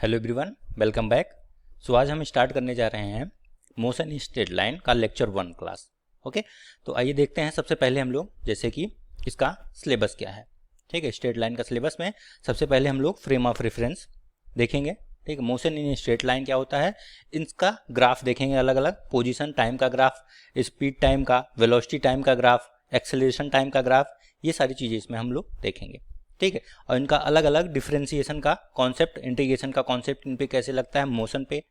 Hello everyone, welcome back. So आज हम start करने जा रहे हैं मोशन इन स्ट्रेट लाइन का लेक्चर 1 क्लास। ओके, तो आइए देखते हैं। सबसे पहले हम लोग जैसे कि इसका सिलेबस क्या है। ठीक है, स्ट्रेट लाइन का सिलेबस में सबसे पहले हम लोग फ्रेम ऑफ रेफरेंस देखेंगे। ठीक है, मोशन इन स्ट्रेट लाइन क्या होता है, इसका ग्राफ देखेंगे, अलग अलग पोजीशन टाइम का ग्राफ, स्पीड टाइम का, वेलोसिटी टाइम का ग्राफ, एक्सेलरेशन टाइम का ग्राफ, ये सारी चीज़ें इसमें हम लोग देखेंगे। ठीक है, और इनका अलग अलग डिफरेंशिएशन का कॉन्सेप्ट, इंटीग्रेशन का कॉन्सेप्ट इन पे कैसे लगता है मोशन पे।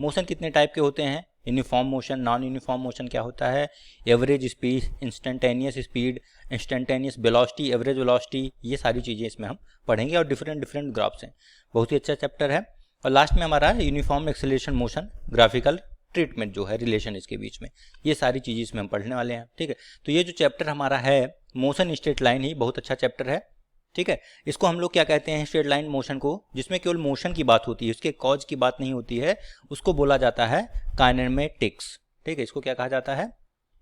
मोशन कितने टाइप के होते हैं, uniform motion, non uniform motion क्या होता है, average speed, instantaneous speed, instantaneous velocity, average velocity, ये सारी चीज़ें इसमें हम पढ़ेंगे और डिफरेंट डिफरेंट ग्राफ्स हैं। बहुत ही अच्छा चैप्टर है। और लास्ट में हमारा uniform acceleration motion, graphical treatment जो है, रिलेशन इसके बीच में, ये सारी चीज़ें इसमें हम पढ़ने वाले हैं। ठीक है, तो ये जो चैप्टर हमारा है मोशन स्ट्रेट लाइन ही बहुत अच्छा चैप्टर है। ठीक है, इसको हम लोग क्या कहते हैं, स्ट्रेट लाइन मोशन को, जिसमें केवल मोशन की बात होती है, उसके कॉज की बात नहीं होती है, उसको बोला जाता है काइनेमेटिक्स। ठीक है, इसको क्या कहा जाता है,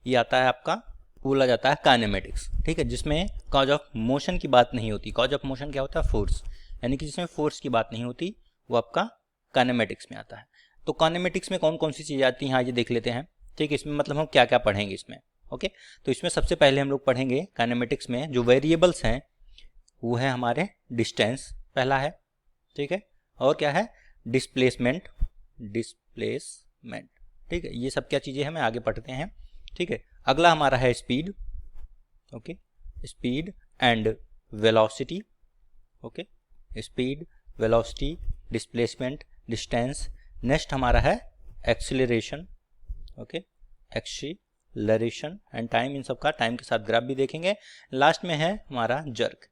ये आता है आपका, बोला जाता है काइनेमेटिक्स। ठीक है, जिसमें कॉज ऑफ मोशन की बात नहीं होती। कॉज ऑफ मोशन क्या होता है, फोर्स, यानी कि जिसमें फोर्स की बात नहीं होती वो आपका काइनेमेटिक्स में आता है। तो काइनेमेटिक्स में कौन कौन सी चीज़ें आती हैं, हाँ ये देख लेते हैं। ठीक है, इसमें मतलब हम क्या क्या पढ़ेंगे इसमें। ओके, तो इसमें सबसे पहले हम लोग पढ़ेंगे काइनेमेटिक्स में जो वेरिएबल्स हैं वो है हमारे डिस्टेंस, पहला है। ठीक है, और क्या है, डिस्प्लेसमेंट। ठीक है, ये सब क्या चीज़ें हमें आगे पढ़ते हैं। ठीक है, अगला हमारा है speed. Okay, speed and velocity. Okay, speed, velocity, displacement, distance. Next हमारा है acceleration. Okay, acceleration and time, इन सब का टाइम के साथ ग्राफ भी देखेंगे। लास्ट में है हमारा जर्क।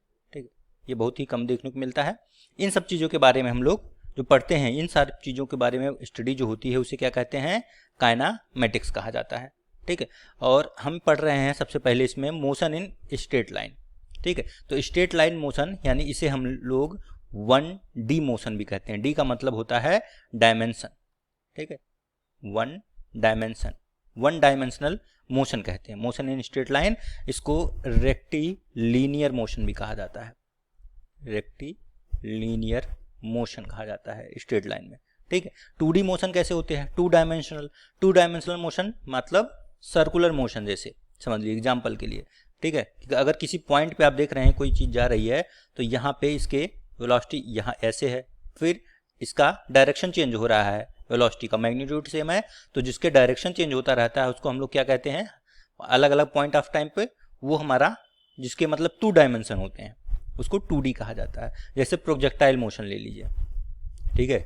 ये बहुत ही कम देखने को मिलता है। इन सब चीज़ों के बारे में हम लोग जो पढ़ते हैं, इन सारी चीज़ों के बारे में स्टडी जो होती है उसे क्या कहते हैं, काइनेमेटिक्स कहा जाता है। ठीक है, और हम पढ़ रहे हैं सबसे पहले इसमें मोशन इन स्ट्रेट लाइन। ठीक है, तो स्ट्रेट लाइन मोशन यानी इसे हम लोग 1D मोशन भी कहते हैं। डी का मतलब होता है डायमेंशन। ठीक है, 1 डायमेंशन, 1 डायमेंशनल मोशन कहते हैं मोशन इन स्ट्रेट लाइन। इसको रेक्टिलिनियर मोशन भी कहा जाता है, रेक्टिलिनियर मोशन कहा जाता है स्ट्रेट लाइन में। ठीक है, 2D मोशन कैसे होते हैं, 2 डायमेंशनल मोशन मतलब सर्कुलर मोशन, जैसे समझ लीजिए एग्जांपल के लिए। ठीक है, अगर किसी पॉइंट पे आप देख रहे हैं कोई चीज़ जा रही है तो यहाँ पे इसके वेलोसिटी यहाँ ऐसे है, फिर इसका डायरेक्शन चेंज हो रहा है, वेलोसिटी का मैग्नीट्यूड सेम है, तो जिसके डायरेक्शन चेंज होता रहता है उसको हम लोग क्या कहते हैं, अलग अलग पॉइंट ऑफ टाइम पे, वो हमारा जिसके मतलब 2 डायमेंशन होते हैं उसको 2D कहा जाता है। जैसे प्रोजेक्टाइल मोशन ले लीजिए। ठीक है,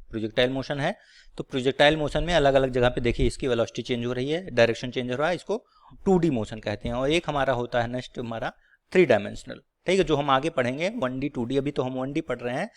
प्रोजेक्टाइल मोशन है तो प्रोजेक्टाइल मोशन में अलग अलग जगह पे देखिए इसकी वेलोसिटी चेंज हो रही है, डायरेक्शन चेंज हो रहा है, इसको 2D मोशन कहते हैं। और एक हमारा होता है नेक्स्ट हमारा 3 डायमेंशनल। ठीक है, जो हम आगे पढ़ेंगे 1D 2D, अभी तो हम 1D पढ़ रहे हैं।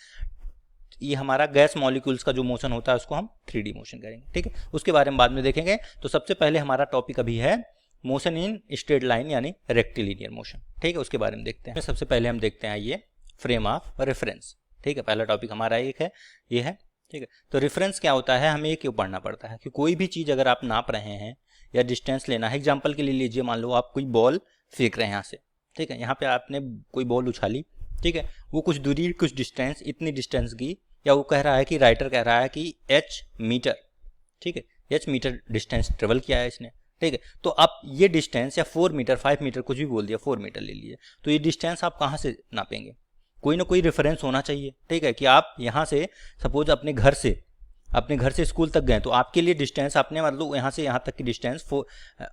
ये हमारा गैस मॉलिक्यूल्स का जो मोशन होता है उसको हम 3D मोशन करेंगे। ठीक है, उसके बारे में बाद में देखेंगे। तो सबसे पहले हमारा टॉपिक अभी है मोशन इन स्ट्रेट लाइन यानी रेक्टिलिनियर मोशन। ठीक है, उसके बारे में देखते हैं। सबसे पहले हम देखते हैं ये फ्रेम ऑफ रेफरेंस। ठीक है, पहला टॉपिक हमारा एक है, ये है। ठीक है, तो रेफरेंस क्या होता है, हमें ये क्यों पढ़ना पड़ता है कि कोई भी चीज़ अगर आप नाप रहे हैं या डिस्टेंस लेना है, एग्जाम्पल के लिए लीजिए, मान लो आप कोई बॉल फेंक रहे हैं यहाँ से। ठीक है, यहाँ पे आपने कोई बॉल उछाली। ठीक है, वो कुछ दूरी, कुछ डिस्टेंस, इतनी डिस्टेंस की, या वो कह रहा है कि राइटर कह रहा है कि h मीटर। ठीक है, h मीटर डिस्टेंस ट्रेवल किया है इसने। ठीक है, तो आप ये डिस्टेंस या 4 मीटर 5 मीटर कुछ भी बोल दिया, 4 मीटर ले लीजिए, तो ये डिस्टेंस आप कहाँ से नापेंगे, कोई ना कोई रेफरेंस होना चाहिए। ठीक है, कि आप यहाँ से सपोज अपने घर से स्कूल तक गए, तो आपके लिए डिस्टेंस आपने मतलब यहाँ से यहाँ तक की डिस्टेंस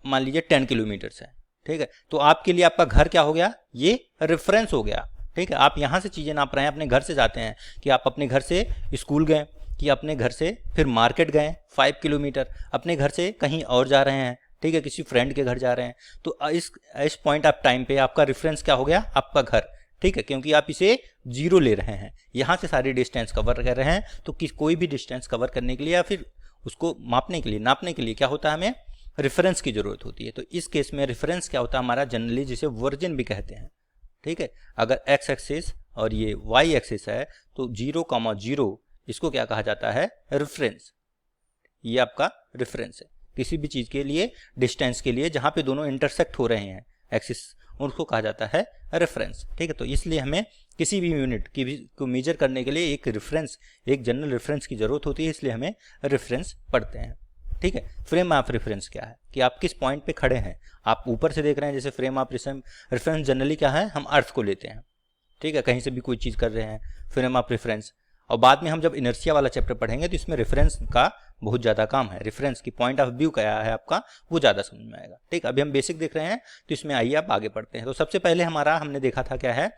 मान लीजिए 10 किलोमीटर है। ठीक है, तो आपके लिए आपका घर क्या हो गया, ये रेफरेंस हो गया। ठीक है, आप यहाँ से चीज़ें नाप रहे हैं, अपने घर से जाते हैं कि आप अपने घर से स्कूल गए, कि अपने घर से फिर मार्केट गए 5 किलोमीटर, अपने घर से कहीं और जा रहे हैं। ठीक है, किसी फ्रेंड के घर जा रहे हैं, तो इस पॉइंट ऑफ टाइम पे आपका रेफरेंस क्या हो गया, आपका घर। ठीक है, क्योंकि आप इसे 0 ले रहे हैं, यहाँ से सारी डिस्टेंस कवर कर रहे हैं, तो कोई भी डिस्टेंस कवर करने के लिए या फिर उसको मापने के लिए, नापने के लिए क्या होता है, हमें रेफरेंस की जरूरत होती है। तो इस केस में रेफरेंस क्या होता है हमारा, जनरली जिसे वर्जिन भी कहते हैं। ठीक है, अगर x एक्सिस और ये y एक्सिस है तो 0,0 इसको क्या कहा जाता है, रेफरेंस। ये आपका रेफरेंस है किसी भी चीज़ के लिए, डिस्टेंस के लिए, जहाँ पे दोनों इंटरसेक्ट हो रहे हैं एक्सिस, उसको कहा जाता है रेफरेंस। ठीक है, तो इसलिए हमें किसी भी यूनिट को मेजर करने के लिए एक रेफरेंस, एक जनरल रेफरेंस की ज़रूरत होती है, इसलिए हमें रेफरेंस पढ़ते हैं। ठीक है, फ्रेम ऑफ रेफरेंस क्या है कि आप किस पॉइंट पे खड़े हैं। आप ऊपर से देख रहे हैं, जैसे फ्रेम ऑफ रेफरेंस जनरली क्या है, हम अर्थ को लेते हैं। ठीक है, कहीं से भी कोई चीज़ कर रहे हैं, फ्रेम ऑफ रेफरेंस। और बाद में हम जब इनर्शिया वाला चैप्टर पढ़ेंगे तो इसमें रेफरेंस का बहुत ज़्यादा काम है, रेफरेंस की पॉइंट ऑफ व्यू क्या है आपका, वो ज़्यादा समझ में आएगा। ठीक, अभी हम बेसिक देख रहे हैं, तो इसमें आइए आप आगे पढ़ते हैं। तो सबसे पहले हमने देखा था क्या है,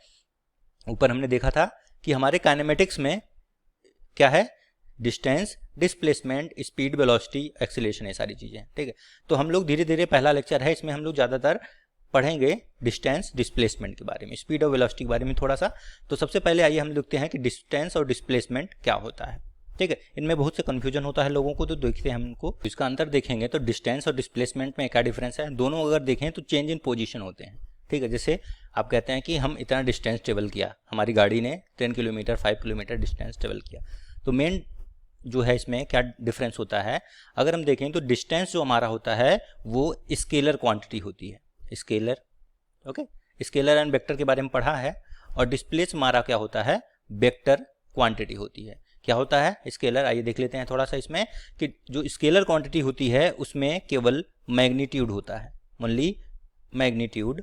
ऊपर हमने देखा था कि हमारे काइनेमेटिक्स में क्या है, distance, displacement, speed, velocity, acceleration, ये सारी चीज़ें। ठीक है, तो हम लोग धीरे धीरे, पहला लेक्चर है, इसमें हम लोग ज़्यादातर पढ़ेंगे डिस्टेंस, डिस्प्लेसमेंट के बारे में, स्पीड और वेलोसिटी के बारे में थोड़ा सा। तो सबसे पहले आइए हम देखते हैं कि डिस्टेंस और डिस्प्लेसमेंट क्या होता है। ठीक है, इनमें बहुत से कन्फ्यूजन होता है लोगों को, तो देखते हैं हमको इसका अंतर देखेंगे। तो डिस्टेंस और डिस्प्लेसमेंट में क्या डिफरेंस है, दोनों अगर देखें तो चेंज इन पोजीशन होते हैं। ठीक है, जैसे आप कहते हैं कि हम इतना डिस्टेंस ट्रेवल किया, हमारी गाड़ी ने 10 किलोमीटर 5 किलोमीटर डिस्टेंस ट्रेवल किया, तो मेन जो है इसमें क्या डिफरेंस होता है, अगर हम देखें तो डिस्टेंस जो हमारा होता है वो स्केलर क्वांटिटी होती है, scalar. Okay, scalar and vector के बारे में पढ़ा है। और डिस्प्लेस हमारा क्या होता है, वेक्टर क्वांटिटी होती है। क्या होता है स्केलर, आइए देख लेते हैं थोड़ा सा इसमें, कि जो स्केलर क्वांटिटी होती है उसमें केवल मैग्नीट्यूड होता है, ओनली मैग्नीट्यूड,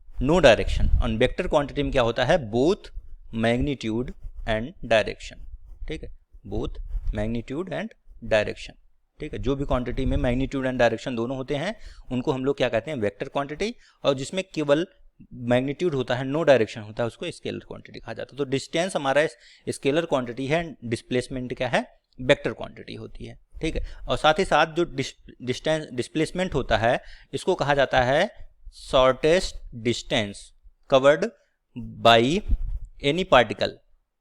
नो डायरेक्शन। और वेक्टर क्वांटिटी में क्या होता है, बोथ मैग्नीट्यूड एंड डायरेक्शन। ठीक है, बोथ मैग्नीट्यूड एंड डायरेक्शन। ठीक है, जो भी क्वांटिटी में मैग्नीट्यूड एंड डायरेक्शन दोनों होते हैं उनको हम लोग क्या कहते हैं, वेक्टर क्वांटिटी। और जिसमें केवल मैग्नीट्यूड होता है, नो डायरेक्शन होता है, उसको स्केलर क्वांटिटी कहा जाता है। तो डिस्टेंस हमारा स्केलर क्वांटिटी है, डिस्प्लेसमेंट क्या है, वेक्टर क्वांटिटी होती है। ठीक है, और साथ ही साथ जो डिस्टेंस डिस्प्लेसमेंट होता है, इसको कहा जाता है shortest distance covered by any particle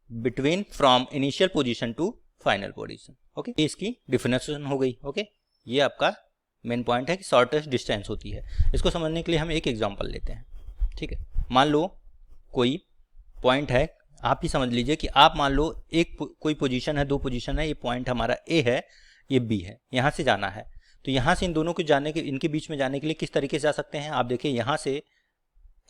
between from initial position to final position. Okay, ये इसकी डिफिनेशन हो गई। ओके, ये आपका मेन पॉइंट है कि शॉर्टेस्ट डिस्टेंस होती है। इसको समझने के लिए हम एक एग्जांपल लेते हैं। ठीक है, मान लो कोई पॉइंट है, आप ही समझ लीजिए कि आप मान लो एक कोई पोजीशन है, दो पोजीशन है, ये पॉइंट हमारा ए है, ये बी है, यहाँ से जाना है। तो यहाँ से इन दोनों को जाने के, इनके बीच में जाने के लिए किस तरीके से जा सकते हैं, आप देखिए यहाँ से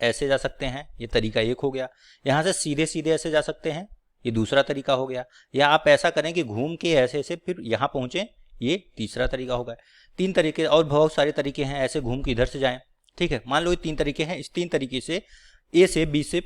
ऐसे जा सकते हैं, ये तरीका एक हो गया। यहाँ से सीधे सीधे ऐसे जा सकते हैं, ये दूसरा तरीका हो गया। या आप ऐसा करें कि घूम के ऐसे ऐसे फिर यहाँ पहुँचे, ये तीसरा तरीका होगा। तीन तरीके और बहुत सारे तरीके हैं, ऐसे घूम के इधर से जाएं। ठीक है, मान लो ये तीन तरीके हैं, इस तीन तरीके से ए से बी से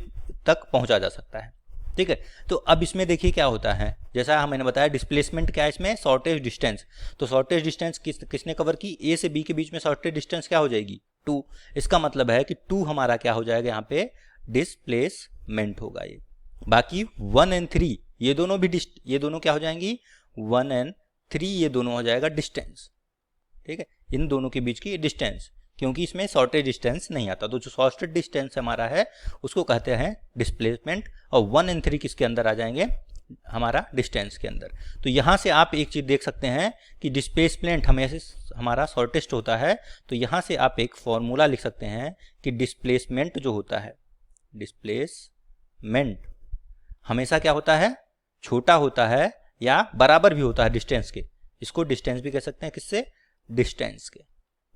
तक पहुंचा जा सकता है। ठीक है, तो अब इसमें देखिए क्या होता है, जैसा मैंने बताया डिस्प्लेसमेंट क्या है इसमें, शॉर्टेज डिस्टेंस। तो शॉर्टेज डिस्टेंस किसने कवर की, ए से बी के बीच में शॉर्टेज डिस्टेंस क्या हो जाएगी, 2। इसका मतलब है कि 2 हमारा क्या हो जाएगा, यहाँ पे डिस्प्लेसमेंट होगा ये। बाकी 1 और 3 ये दोनों भी ये दोनों क्या हो जाएंगी, 1 और 3 ये दोनों हो जाएगा डिस्टेंस। ठीक है, इन दोनों के बीच की डिस्टेंस, क्योंकि इसमें शॉर्टेज डिस्टेंस नहीं आता। तो जो शॉर्टेज डिस्टेंस हमारा है उसको कहते हैं डिस्प्लेसमेंट। और 1 और 3 किसके अंदर आ जाएंगे, हमारा डिस्टेंस के अंदर। तो यहाँ से आप एक चीज़ देख सकते हैं कि डिस्प्लेसमेंट हमारा शॉर्टेस्ट होता है। तो यहाँ से आप एक फॉर्मूला लिख सकते हैं कि डिस्प्लेसमेंट जो होता है, डिस्प्लेसमेंट हमेशा क्या होता है, छोटा होता है या बराबर भी होता है डिस्टेंस के। इसको डिस्टेंस भी कह सकते हैं, किससे, डिस्टेंस के।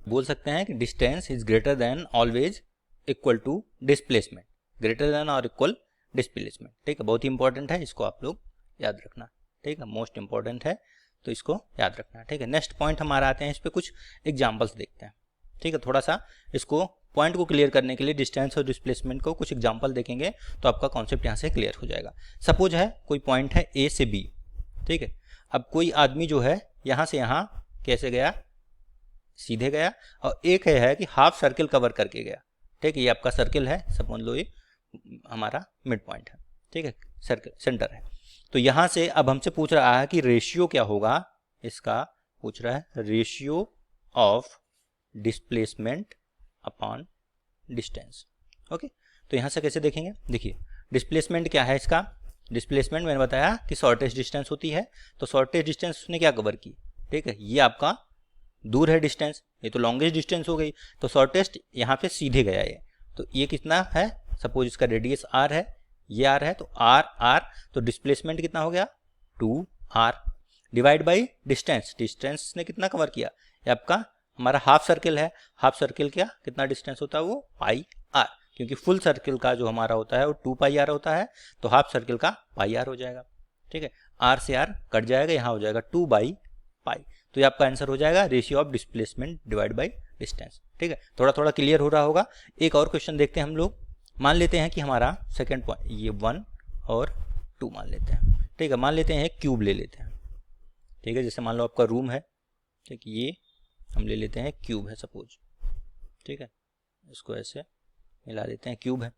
बोल सकते हैं कि distance is greater than always equal to displacement, greater than और इक्वल डिस्प्लेसमेंट। ठीक है, बहुत ही इंपॉर्टेंट है, इसको आप लोग याद रखना। ठीक है, मोस्ट इंपॉर्टेंट है, तो इसको याद रखना। ठीक है, नेक्स्ट पॉइंट हमारा आते हैं, इस पर कुछ एग्जाम्पल्स देखते हैं। ठीक है, थोड़ा सा इसको पॉइंट को क्लियर करने के लिए डिस्टेंस और डिस्प्लेसमेंट को कुछ एग्जाम्पल देखेंगे तो आपका कॉन्सेप्ट यहाँ से क्लियर हो जाएगा। सपोज है कोई पॉइंट है ए से बी। ठीक है, अब कोई आदमी जो है यहाँ से यहाँ कैसे गया, सीधे गया, और एक है कि हाफ सर्किल कवर करके गया। ठीक है, ये आपका सर्किल है, समझ लो ये हमारा मिड पॉइंट है। ठीक है, सर्किल सेंटर है। तो यहाँ से अब हमसे पूछ रहा है कि रेशियो क्या होगा, इसका पूछ रहा है ratio of displacement upon distance. Okay, तो यहाँ से कैसे देखेंगे, देखिए डिस्प्लेसमेंट क्या है, इसका डिस्प्लेसमेंट मैंने बताया कि शॉर्टेज डिस्टेंस होती है। तो शॉर्टेज डिस्टेंस उसने क्या कवर की, ठीक है, ये आपका दूर है डिस्टेंस, ये तो लॉन्गेस्ट डिस्टेंस हो गई। तो शॉर्टेस्ट यहाँ पे सीधे गया ये, तो ये कितना है, सपोज इसका रेडियस r है, ये r है, तो r, तो डिस्प्लेसमेंट कितना हो गया 2r divide by distance. Distance ने कितना कवर किया, ये आपका हमारा हाफ सर्किल है, हाफ सर्किल क्या कितना डिस्टेंस होता है वो पाई r, क्योंकि फुल सर्किल का जो हमारा होता है वो 2 पाई आर होता है, तो हाफ सर्किल का पाई आर हो जाएगा। ठीक है, आर से आर कट जाएगा, यहाँ हो जाएगा 2 बाई पाई। तो ये आपका आंसर हो जाएगा ratio of displacement divide by distance. ठीक है, थोड़ा थोड़ा क्लियर हो रहा होगा। एक और क्वेश्चन देखते हैं हम लोग। मान लेते हैं कि हमारा सेकेंड पॉइंट ये 1 और 2 मान लेते हैं। ठीक है, मान लेते हैं क्यूब ले लेते हैं। ठीक है, जैसे मान लो आपका रूम है, ठीक, ये हम ले लेते हैं क्यूब है सपोज। ठीक है, इसको ऐसे मिला देते हैं, क्यूब है।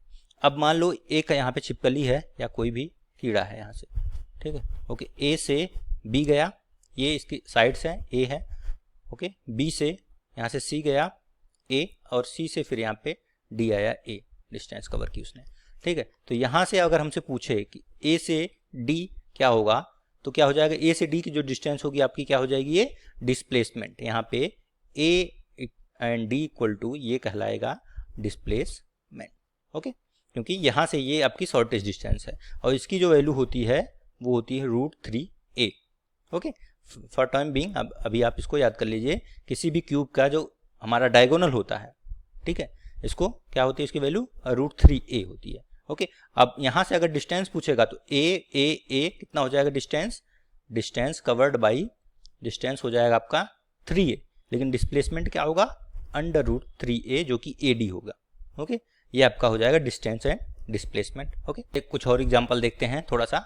अब मान लो एक यहाँ पे छिपकली है या कोई भी कीड़ा है यहाँ से। ठीक है, ओके, ए से बी गया, ये इसकी साइड्स हैं, ए है। ओके, बी से यहाँ से सी गया ए, और सी से फिर यहाँ पे डी आया ए, डिस्टेंस कवर की उसने। ठीक है, तो यहाँ से अगर हमसे पूछे कि ए से डी क्या होगा, तो क्या हो जाएगा, ए से डी की जो डिस्टेंस होगी आपकी क्या हो जाएगी, ये डिस्प्लेसमेंट। यहाँ पे A and D equal to ये कहलाएगा डिस्प्लेसमेंट। ओके, क्योंकि यहाँ से ये आपकी शॉर्टेस्ट डिस्टेंस है, और इसकी जो वैल्यू होती है वो होती है √3a। Okay, for time being अभी आप इसको याद कर लीजिए, किसी भी क्यूब का जो हमारा डायगोनल होता है, ठीक है, इसको क्या होती है, इसकी वैल्यू √3a होती है। ओके, अब यहाँ से अगर डिस्टेंस पूछेगा तो ए कितना हो जाएगा, डिस्टेंस कवर्ड बाई डिस्टेंस हो जाएगा आपका 3a, लेकिन डिस्प्लेसमेंट क्या होगा, √3a जो कि AD होगा। ओके, ये आपका हो जाएगा डिस्टेंस एंड डिस्प्लेसमेंट। ओके, एक कुछ और एग्जांपल देखते हैं थोड़ा सा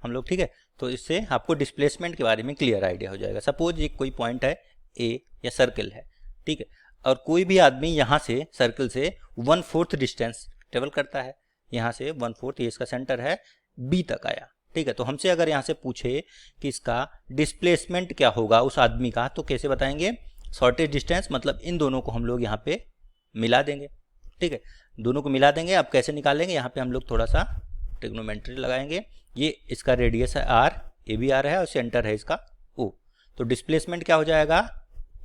हम लोग। ठीक है, तो इससे आपको डिस्प्लेसमेंट के बारे में क्लियर आइडिया हो जाएगा। सपोज एक कोई पॉइंट है ए या सर्कल है, ठीक है, और कोई भी आदमी यहाँ से सर्कल से 1/4 डिस्टेंस ट्रेवल करता है, यहाँ से 1/4, ये इसका सेंटर है, बी तक आया। ठीक है, तो हमसे अगर यहाँ से पूछे कि इसका डिस्प्लेसमेंट क्या होगा उस आदमी का, तो कैसे बताएंगे, शॉर्टेज डिस्टेंस, मतलब इन दोनों को हम लोग यहाँ पे मिला देंगे। ठीक है, दोनों को मिला देंगे। अब कैसे निकालेंगे, यहाँ पे हम लोग थोड़ा सा ट्रिग्नोमेट्री लगाएंगे। ये इसका रेडियस है r, ए भी r है, और सेंटर है इसका O। तो डिस्प्लेसमेंट क्या हो जाएगा,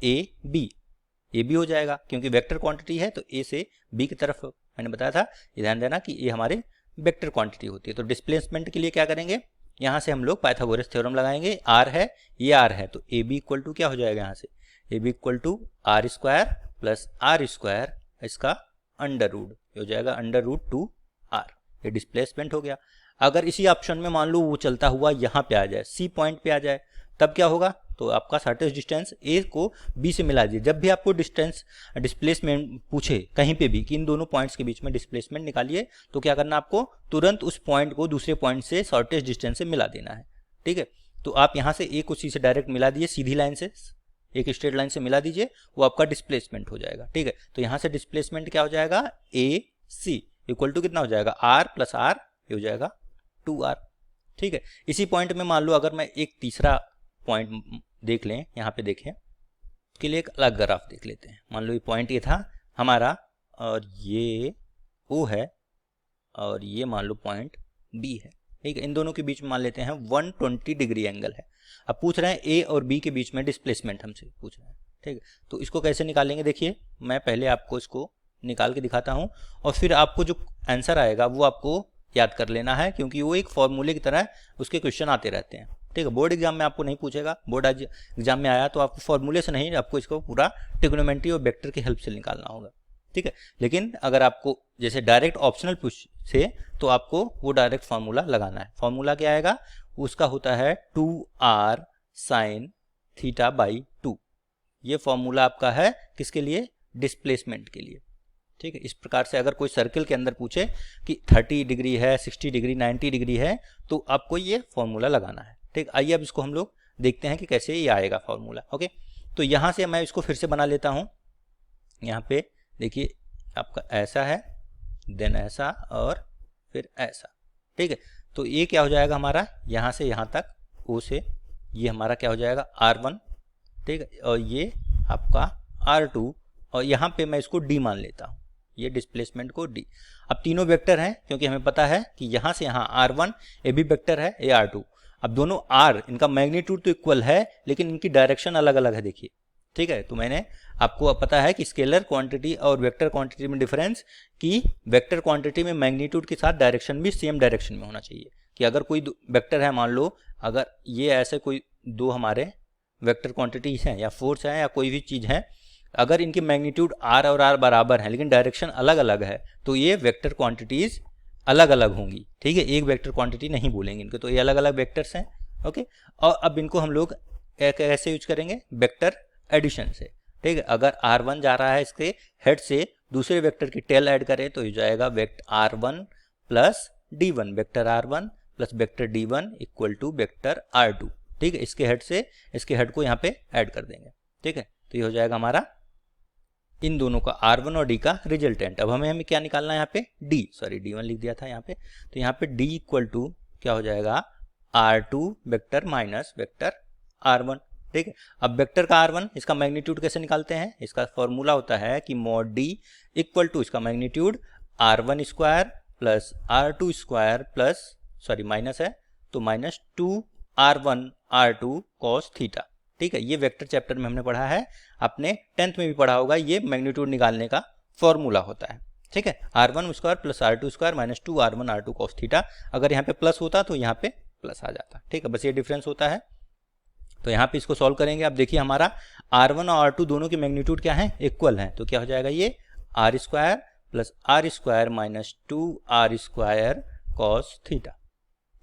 ए बी हो जाएगा, क्योंकि वेक्टर क्वांटिटी है तो ए से बी की तरफ, मैंने बताया था, ये ध्यान देना कि ये हमारे वेक्टर क्वांटिटी होती है। तो डिस्प्लेसमेंट के लिए क्या करेंगे, यहाँ से हम लोग पाइथागोरस थ्योरम लगाएंगे। r है, ये r है, तो ए बी इक्वल टू क्या हो जाएगा, यहाँ से A B equal to r² plus r², इसका अंडर रूट हो जाएगा √2r। ये डिस्प्लेसमेंट हो गया। अगर इसी ऑप्शन में मान लो वो चलता हुआ यहाँ पे आ जाए, सी पॉइंट पे आ जाए, तब क्या होगा, तो आपका शॉर्टेस्ट डिस्टेंस ए को बी से मिला दीजिए। जब भी आपको डिस्प्लेसमेंट पूछे कहीं पे भी कि इन दोनों पॉइंट्स के बीच में डिस्प्लेसमेंट निकालिए, तो क्या करना, आपको तुरंत उस पॉइंट को दूसरे पॉइंट से शॉर्टेस्ट डिस्टेंस से मिला देना है। ठीक है, तो आप यहाँ से ए को सी से डायरेक्ट मिला दीजिए, सीधी लाइन से, एक स्ट्रेट लाइन से मिला दीजिए, वो आपका डिस्प्लेसमेंट हो जाएगा। ठीक है, तो यहाँ से डिस्प्लेसमेंट क्या हो जाएगा, ए सी इक्वल टू कितना हो जाएगा, आर प्लस आर, ये हो जाएगा 2r। ठीक है, इसी पॉइंट में मान लो अगर मैं एक तीसरा पॉइंट देख लें, यहाँ पे देखें, उसके लिए एक अलग ग्राफ देख लेते हैं। मान लो ये पॉइंट ये था हमारा, और ये O है, और ये मान लो पॉइंट B है। ठीक है, इन दोनों के बीच में मान लेते हैं 120 डिग्री एंगल है। अब पूछ रहे हैं A और B के बीच में डिस्प्लेसमेंट हमसे पूछ रहे हैं। ठीक है, तो इसको कैसे निकालेंगे, देखिए मैं पहले आपको इसको निकाल के दिखाता हूँ, और फिर आपको जो आंसर आएगा वो आपको याद कर लेना है, क्योंकि वो एक फॉर्मूले की तरह उसके क्वेश्चन आते रहते हैं। ठीक है, बोर्ड एग्जाम में आपको नहीं पूछेगा, बोर्ड एग्जाम में आया तो आपको फॉर्मूले से नहीं, आपको इसको पूरा ट्रिग्नोमेट्री और वेक्टर की हेल्प से निकालना होगा। ठीक है, लेकिन अगर आपको जैसे डायरेक्ट ऑप्शनल पूछे तो आपको वो डायरेक्ट फार्मूला लगाना है। फार्मूला क्या आएगा, उसका होता है 2r sin θ/2। ये फॉर्मूला आपका है किसके लिए, डिस्प्लेसमेंट के लिए। ठीक है, इस प्रकार से अगर कोई सर्कल के अंदर पूछे कि 30 डिग्री है, 60 डिग्री, 90 डिग्री है, तो आपको ये फॉर्मूला लगाना है। ठीक, आइए अब इसको हम लोग देखते हैं कि कैसे ये आएगा फॉर्मूला। ओके, तो यहाँ से मैं इसको फिर से बना लेता हूँ। यहाँ पे देखिए आपका ऐसा है, देन ऐसा, और फिर ऐसा। ठीक है, तो ये क्या हो जाएगा हमारा, यहाँ से यहाँ तक O से ये हमारा क्या हो जाएगा R1। ठीक है, और ये आपका R2, और यहाँ पे मैं इसको D मान लेता हूँ, ये डिस्प्लेसमेंट को D। अब तीनों वेक्टर हैं, क्योंकि हमें पता है कि यहाँ से यहाँ R1, ये भी वेक्टर है, ये R2। अब दोनों R, इनका मैग्नीट्यूड तो इक्वल है, लेकिन इनकी डायरेक्शन अलग अलग है, देखिए। ठीक है, तो मैंने आपको पता है कि स्केलर क्वांटिटी और वेक्टर क्वांटिटी में डिफरेंस, कि वेक्टर क्वांटिटी में मैग्नीट्यूड के साथ डायरेक्शन भी सेम डायरेक्शन में होना चाहिए। कि अगर कोई वेक्टर है, मान लो अगर ये ऐसे कोई दो हमारे वेक्टर क्वांटिटीज हैं या फोर्स हैं या कोई भी चीज़ है, अगर इनकी मैग्नीट्यूड r और r बराबर है लेकिन डायरेक्शन अलग अलग है तो ये वेक्टर क्वांटिटीज अलग अलग होंगी, ठीक है, एक वेक्टर क्वांटिटी नहीं बोलेंगे इनको, तो ये अलग अलग वेक्टर्स हैं। ओके, और अब इनको हम लोग कैसे यूज करेंगे, वेक्टर एडिशन से, ठीक है। अगर r1 जा रहा है इसके हेड से, दूसरे वेक्टर की टेल ऐड करें तो हो जाएगा vector r1 plus d1, vector r1 plus vector d1 equal to vector r2, ठीक है। इसके हेड से इसके हेड को यहाँ पे ऐड कर देंगे, ठीक है। तो ये हो जाएगा हमारा इन दोनों का r1 और d का रिजल्टेंट। अब हमें क्या निकालना है यहाँ पे, d1 लिख दिया था यहाँ पे, तो यहाँ पे d इक्वल टू क्या हो जाएगा, r2 vector minus vector r1, ठीक है। अब वेक्टर का r1 इसका मैग्नीट्यूड कैसे निकालते हैं, इसका फॉर्मूला होता है कि मॉड d इक्वल टू इसका magnitude r1 square plus r2 square plus minus है तो minus 2r1 r2 cos theta, ठीक है। ये वेक्टर चैप्टर में हमने पढ़ा है, आपने 10th में भी पढ़ा होगा, ये मैग्नीट्यूड निकालने का फॉर्मूला होता है, ठीक है। r1 square plus r2 square minus 2r1 r2 cos theta, अगर यहाँ पे प्लस होता तो यहाँ पे प्लस आ जाता, ठीक है, बस ये डिफरेंस होता है। तो यहाँ पे इसको सॉल्व करेंगे। अब देखिए हमारा r1 और r2 दोनों की मैग्नीट्यूड क्या है, इक्वल है, तो क्या हो जाएगा ये r square plus r square minus 2r square cos theta,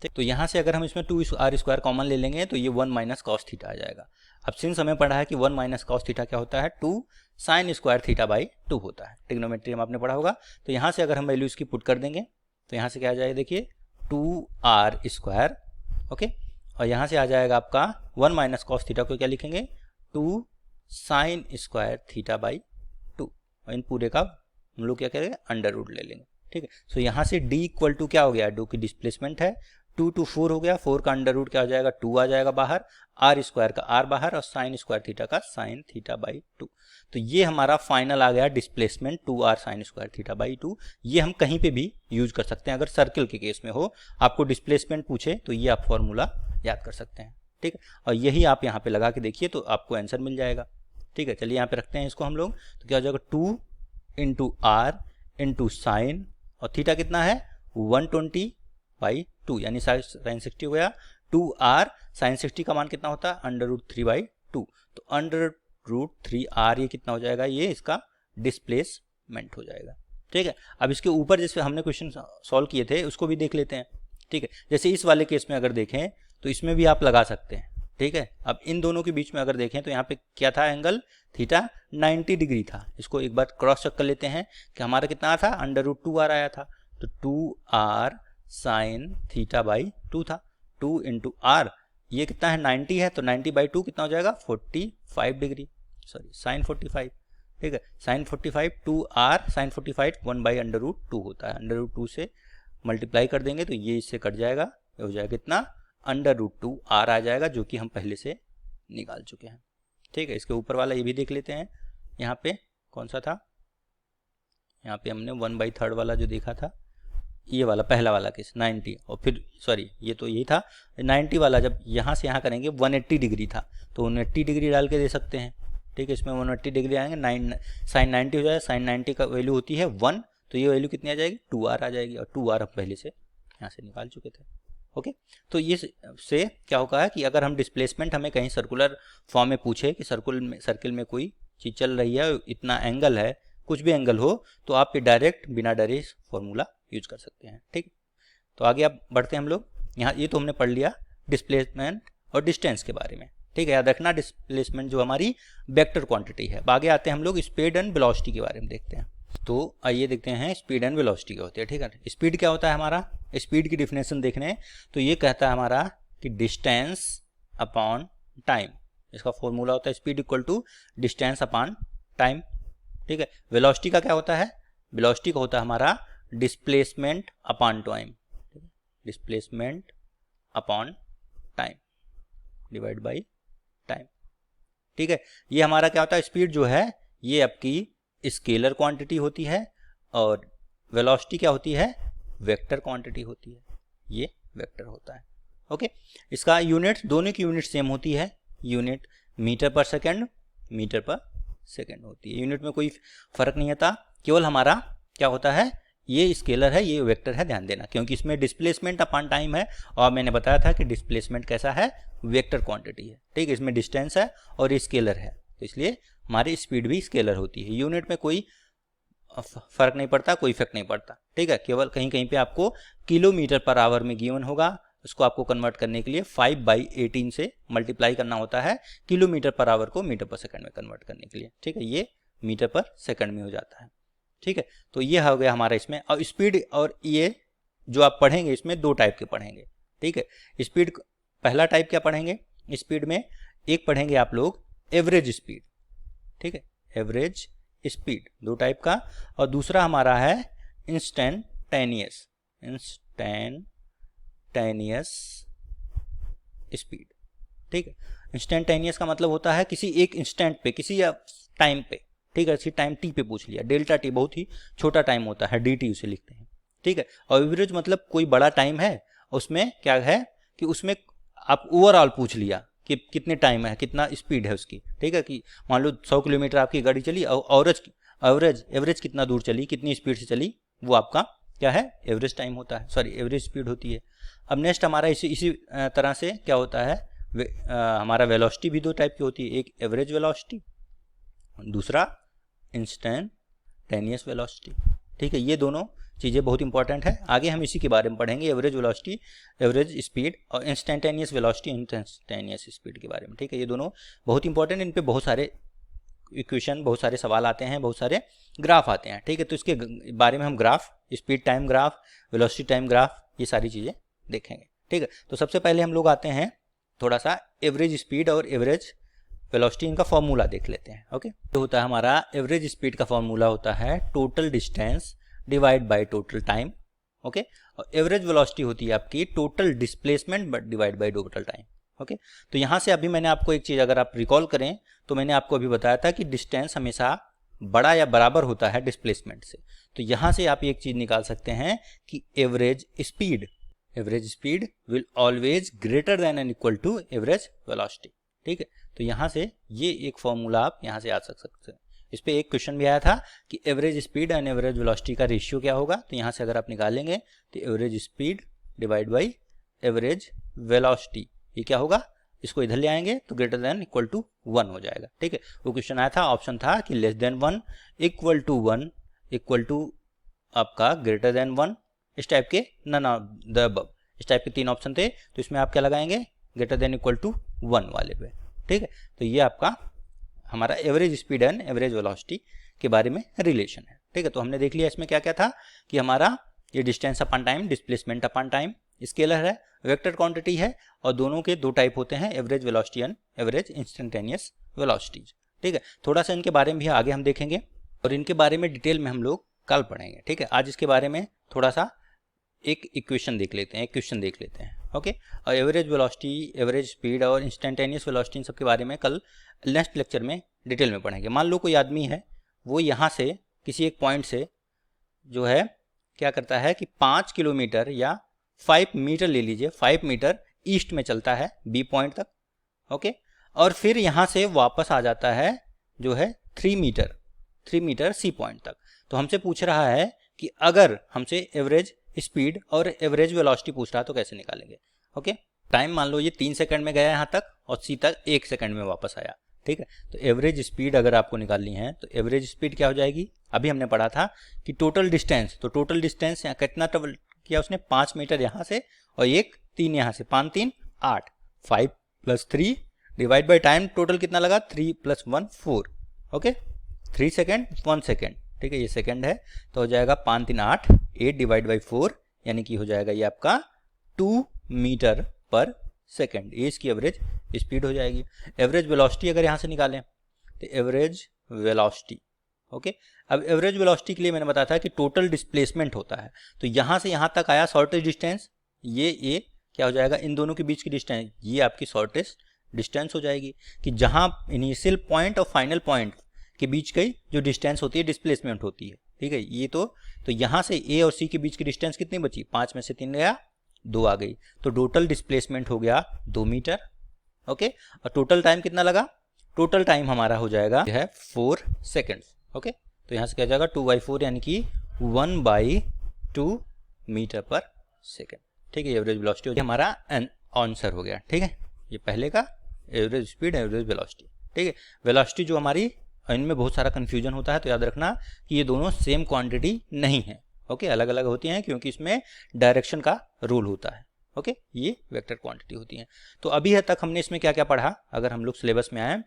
तो यहाँ से अगर हम इसमें 2r स्क्वायर कॉमन ले लेंगे तो ये 1 माइनस कॉस थीटा आ जाएगा। अब सिंस हमें पढ़ा है कि 1 माइनस कॉस थीटा क्या होता है, 2 साइन स्क्वायर थीटा बाई 2 होता है, ट्रिग्नोमेट्री में आपने पढ़ा होगा। तो यहाँ से अगर हम वैल्यू इसकी पुट कर देंगे तो यहाँ से क्या आ जाएगा, देखिए 2r स्क्वायर, ओके, और यहाँ से आ जाएगा आपका 1 माइनस कॉस थीटा को क्या लिखेंगे, 2 साइन स्क्वायर थीटा बाई 2, और इन पूरे का हम लोग क्या करेंगे, अंडर रूट ले लेंगे, ठीक है। सो यहाँ से d इक्वल टू क्या हो गया, 2 की डिस्प्लेसमेंट है, 2 to 4 हो गया, 4 का अंडर रूट क्या हो जाएगा, 2 आ जाएगा बाहर, r स्क्वायर का r बाहर और साइन स्क्वायर थीटा का साइन थीटा बाई 2। तो ये हमारा फाइनल आ गया displacement 2r sine square theta by 2। ये हम कहीं पे भी यूज कर सकते हैं, अगर सर्किल के केस में हो, आपको डिस्प्लेसमेंट पूछे तो ये आप फॉर्मूला याद कर सकते हैं, ठीक है। और यही आप यहाँ पे लगा के देखिए तो आपको आंसर मिल जाएगा, ठीक है। चलिए यहाँ पे रखते हैं इसको हम लोग, तो क्या हो जाएगा 2 इंटू r इंटू साइन, और थीटा कितना है 120 बाई 2, यानी साइन 60 हो गया, 2r साइन 60 का मान कितना होता है, अंडर रूट 3 बाई 2, तो अंडर रूट 3r ये कितना हो जाएगा, ये इसका डिस्प्लेसमेंट हो जाएगा, ठीक है। अब इसके ऊपर जैसे हमने क्वेश्चन सॉल्व किए थे उसको भी देख लेते हैं, ठीक है। जैसे इस वाले केस में अगर देखें तो इसमें भी आप लगा सकते हैं, ठीक है। अब इन दोनों के बीच में अगर देखें तो यहाँ पे क्या था, एंगल थीटा 90 डिग्री था। इसको एक बार क्रॉस चेक कर लेते हैं कि हमारा कितना था, अंडर रूट 2r आया था, तो 2r साइन थीटा बाई 2 था, 2 इंटू r ये कितना है 90 है, तो 90 बाई 2 कितना हो जाएगा 45 डिग्री, साइन 45, ठीक है। Sine 45 2r sine 45 1 by under root 2 होता है, अंडर रूट 2 से मल्टीप्लाई कर देंगे तो ये इससे कट जाएगा, ये हो जाएगा कितना, अंडर रूट 2 r आ जाएगा, जो कि हम पहले से निकाल चुके हैं, ठीक है। इसके ऊपर वाला ये भी देख लेते हैं, यहाँ पे कौन सा था, यहाँ पे हमने 1/3 वाला जो देखा था, ये वाला पहला वाला केस 90, और फिर ये तो यही था 90 वाला, जब यहाँ से यहाँ करेंगे 180 डिग्री था तो 180 डिग्री डाल के दे सकते हैं, ठीक है। इसमें 180 डिग्री आएंगे, साइन 90 हो जाएगा, साइन 90 का वैल्यू होती है 1, तो ये वैल्यू कितनी आ जाएगी 2r आ जाएगी, और 2r हम पहले से यहाँ से निकाल चुके थे, ओके। तो ये से क्या होगा कि अगर हम डिस्प्लेसमेंट हमें कहीं सर्कुलर फॉर्म में पूछे कि सर्किल में कोई चीज़ चल रही है, इतना एंगल है, कुछ भी एंगल हो, तो आप ये डायरेक्ट बिना डरे फॉर्मूला यूज कर सकते हैं, ठीक। तो आगे आप बढ़ते हैं हम लोग, यहाँ ये तो हमने पढ़ लिया डिस्प्लेसमेंट और डिस्टेंस के बारे में, ठीक है। याद रखना डिस्प्लेसमेंट जो हमारी वेक्टर क्वांटिटी है। आगे आते हैं हम लोग स्पीड एंड वेलोसिटी के बारे में देखते हैं। तो आइए देखते हैं स्पीड एंड वेलोसिटी क्या होती है, ठीक है। स्पीड क्या होता है हमारा, स्पीड की डिफिनेशन देखने तो ये कहता है हमारा कि डिस्टेंस अपॉन टाइम, इसका फॉर्मूला होता है speed equal to distance upon time, ठीक है। वेलोसिटी का क्या होता है, वेलोसिटी का होता है हमारा displacement upon time, displacement upon time divide by time, ठीक है। ये हमारा क्या होता है, स्पीड जो है ये आपकी स्केलर क्वांटिटी होती है, और वेलोसिटी क्या होती है, वेक्टर क्वांटिटी होती है, ये वेक्टर होता है, ओके। इसका यूनिट, दोनों की यूनिट सेम होती है, यूनिट मीटर पर सेकेंड होती है, यूनिट में कोई फर्क नहीं आता, केवल हमारा क्या होता है, ये स्केलर है, ये वेक्टर है, ध्यान देना, क्योंकि इसमें डिस्प्लेसमेंट अपॉन टाइम है, और मैंने बताया था कि डिस्प्लेसमेंट कैसा है, वेक्टर क्वांटिटी है, ठीक है। इसमें डिस्टेंस है और ये स्केलर है, तो इसलिए हमारी स्पीड भी स्केलर होती है। यूनिट में कोई फर्क नहीं पड़ता, कोई इफेक्ट नहीं पड़ता, ठीक है। केवल कहीं कहीं पे आपको किलोमीटर पर आवर में गिवन होगा, उसको आपको कन्वर्ट करने के लिए 5/18 से मल्टीप्लाई करना होता है किलोमीटर पर आवर को मीटर पर सेकंड में कन्वर्ट करने के लिए, ठीक है। ये मीटर पर सेकंड में हो जाता है, ठीक है। तो ये हो गया हमारा इसमें। और स्पीड और ये जो आप पढ़ेंगे इसमें दो टाइप के पढ़ेंगे, ठीक है। स्पीड पहला टाइप क्या पढ़ेंगे स्पीड में, एक पढ़ेंगे आप लोग एवरेज स्पीड, ठीक है, एवरेज स्पीड दो टाइप का। और दूसरा हमारा है इंस्टेंटेनियस स्पीड, ठीक है। इंस्टेंटेनियस का मतलब होता है किसी एक इंस्टेंट पे, किसी टाइम पे, ठीक है। इसी टाइम टी पे पूछ लिया, डेल्टा टी बहुत ही छोटा टाइम होता है, dt उसे लिखते हैं, ठीक है। और एवरेज मतलब कोई बड़ा टाइम है, उसमें क्या है कि उसमें आप ओवरऑल पूछ लिया कि कितने टाइम है, कितना स्पीड है उसकी, ठीक है। कि मान लो 100 किलोमीटर आपकी गाड़ी चली और एवरेज कितना दूर चली, कितनी स्पीड से चली, वो आपका क्या है एवरेज टाइम होता है, सॉरी एवरेज स्पीड होती है। अब नेक्स्ट हमारा इसी तरह से क्या होता है, हमारा वेलोसिटी भी दो टाइप की होती है, एक एवरेज वेलोसिटी, दूसरा इंस्टेंटेनियस वेलोसिटी, ठीक है। ये दोनों चीज़ें बहुत इंपॉर्टेंट है, आगे हम इसी के बारे में पढ़ेंगे, एवरेज वेलोसिटी, एवरेज स्पीड और इंस्टेंटेनियस वेलोसिटी, इंस्टेंटेनियस स्पीड के बारे में, ठीक है। ये दोनों बहुत इंपॉर्टेंट, इन पे बहुत सारे इक्वेशन, बहुत सारे सवाल आते हैं, बहुत सारे ग्राफ आते हैं, ठीक है। तो इसके बारे में हम graph, speed time graph, velocity time graph, ये सारी चीज़ें देखेंगे, ठीक है। तो सबसे पहले हम लोग आते हैं थोड़ा सा एवरेज स्पीड और एवरेज वेलोसिटी, इनका फॉर्मूला देख लेते हैं, ओके। तो होता है हमारा एवरेज स्पीड का फॉर्मूला होता है total distance divide by total time, okay. और एवरेज वेलोसिटी होती है आपकी total displacement but divide by total time, okay. तो यहाँ से अभी मैंने आपको एक चीज़ अगर आप रिकॉल करें तो मैंने आपको अभी बताया था कि डिस्टेंस हमेशा बड़ा या बराबर होता है डिस्प्लेसमेंट से। तो यहाँ से आप एक चीज़ निकाल सकते हैं कि average speed will always greater than and equal to average velocity, ठीक है। तो यहाँ से ये एक फॉर्मूला आप यहाँ से आ सकते हैं। इस पे एक क्वेश्चन भी आया था कि average speed and average velocity का रेशियो क्या होगा, तो यहाँ से अगर आप निकालेंगे तो average speed divide by average velocity, ये क्या होगा, इसको इधर ले आएंगे तो ग्रेटर देन इक्वल टू 1 हो जाएगा, ठीक है। वो क्वेश्चन आया था, ऑप्शन था कि less than 1, equal to 1, equal to आपका ग्रेटर देन 1, इस टाइप के नन ऑफ द अबव, इस टाइप के 3 ऑप्शन थे। तो इसमें आप क्या लगाएंगे, ग्रेटर देन इक्वल टू 1 वाले पे, ठीक है। तो ये आपका हमारा average speed and average velocity के बारे में रिलेशन है, ठीक है। तो हमने देख लिया इसमें क्या क्या था कि हमारा ये डिस्टेंस अपन टाइम, डिस्प्लेसमेंट अपन टाइम, स्केलर है, वेक्टर क्वांटिटी है, और दोनों के दो टाइप होते हैं, average velocity and average instantaneous velocities, ठीक है। थोड़ा सा इनके बारे में भी आगे हम देखेंगे और इनके बारे में डिटेल में हम लोग कल पढ़ेंगे, ठीक है। आज इसके बारे में थोड़ा सा एक इक्वेशन देख लेते हैं, एक क्वेश्चन देख लेते हैं, ओके। और एवरेज वेलोसिटी, एवरेज स्पीड और इंस्टेंटेनियस वेलोसिटी, इन सब के बारे में कल नेक्स्ट लेक्चर में डिटेल में पढ़ेंगे। मान लो कोई आदमी है, वो यहाँ से किसी एक पॉइंट से जो है क्या करता है कि 5 किलोमीटर या 5 मीटर ले लीजिए, 5 मीटर ईस्ट में चलता है बी पॉइंट तक, ओके। और फिर यहाँ से वापस आ जाता है जो है 3 मीटर सी पॉइंट तक। तो हमसे पूछ रहा है कि अगर हमसे एवरेज स्पीड और एवरेज वेलोसिटी पूछ रहा है तो कैसे निकालेंगे, ओके। टाइम मान लो ये 3 सेकंड में गया यहाँ तक और सी तक 1 सेकंड में वापस आया, ठीक है। तो एवरेज स्पीड अगर आपको निकालनी है तो एवरेज स्पीड क्या हो जाएगी, अभी हमने पढ़ा था कि टोटल डिस्टेंस, तो टोटल डिस्टेंस यहाँ कितना ट्रेवल किया उसने, 5 मीटर यहाँ से और 3 यहाँ से, 5 3 8, 5 + 3 डिवाइड बाई टाइम, टोटल कितना लगा 3 + 1 4, ओके। 3 सेकेंड 1 सेकेंड, ठीक है, ये सेकेंड है। तो हो जाएगा 5 3 8, 8 डिवाइड बाई 4, यानी कि हो जाएगा ये आपका 2 मीटर पर सेकेंड, ये इसकी एवरेज स्पीड हो जाएगी। एवरेज वेलोसिटी अगर यहाँ से निकालें तो एवरेज वेलोसिटी, ओके। अब एवरेज वेलोसिटी के लिए मैंने बताया था कि टोटल डिस्प्लेसमेंट होता है। तो यहाँ से यहाँ तक आया शॉर्टेस्ट डिस्टेंस, ये क्या हो जाएगा, इन दोनों के बीच की डिस्टेंस, ये आपकी शॉर्टेस्ट डिस्टेंस हो जाएगी। कि जहाँ इनिशियल पॉइंट और फाइनल पॉइंट के बीच की जो डिस्टेंस होती है डिस्प्लेसमेंट होती है, ठीक है। ये तो यहाँ से ए और सी के बीच की डिस्टेंस कितनी बची, 5 में से 3 गया, 2 आ गई, तो टोटल डिस्प्लेसमेंट हो गया 2 मीटर, ओके। और टोटल टाइम कितना लगा, टोटल टाइम हमारा हो जाएगा है 4 सेकेंड्स, ओके। तो यहाँ से क्या जाएगा 2/4, यानी कि 1/2 मीटर पर सेकेंड, ठीक है। एवरेज वेलोसिटी हमारा आंसर हो गया, ठीक है। ये पहले का एवरेज स्पीड, एवरेज वेलोसिटी, ठीक है। वेलोसिटी जो हमारी, इनमें बहुत सारा कन्फ्यूजन होता है, तो याद रखना कि ये दोनों सेम क्वांटिटी नहीं है। ओके, अलग अलग होती हैं क्योंकि इसमें डायरेक्शन का रूल होता है। ओके, ये वेक्टर क्वांटिटी होती हैं। तो अभी तक हमने इसमें क्या क्या पढ़ा, अगर हम लोग सिलेबस में आए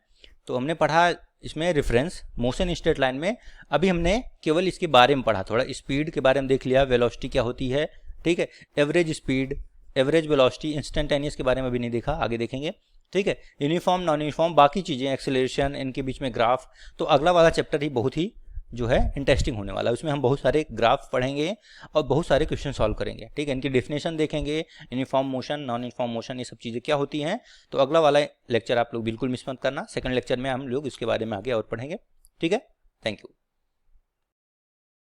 तो हमने पढ़ा इसमें रेफरेंस, मोशन स्ट्रेट लाइन में अभी हमने केवल इसके बारे में पढ़ा, थोड़ा स्पीड के बारे में देख लिया, वेलोसिटी क्या होती है, ठीक है, average speed, average velocity, instantaneous के बारे में अभी नहीं देखा, आगे देखेंगे, ठीक है। यूनिफॉर्म, नॉन यूनिफॉर्म, बाकी चीज़ें, एक्सेलरेशन, इनके बीच में ग्राफ, तो अगला वाला चैप्टर ही बहुत ही जो है इंटरेस्टिंग होने वाला है। उसमें हम बहुत सारे ग्राफ पढ़ेंगे और बहुत सारे क्वेश्चन सॉल्व करेंगे, ठीक है। इनकी डेफिनेशन देखेंगे, uniform motion, non uniform motion, ये सब चीज़ें क्या होती हैं। तो अगला वाला लेक्चर आप लोग बिल्कुल मिस मत करना, सेकंड लेक्चर में हम लोग इसके बारे में आगे और पढ़ेंगे, ठीक है। Thank you.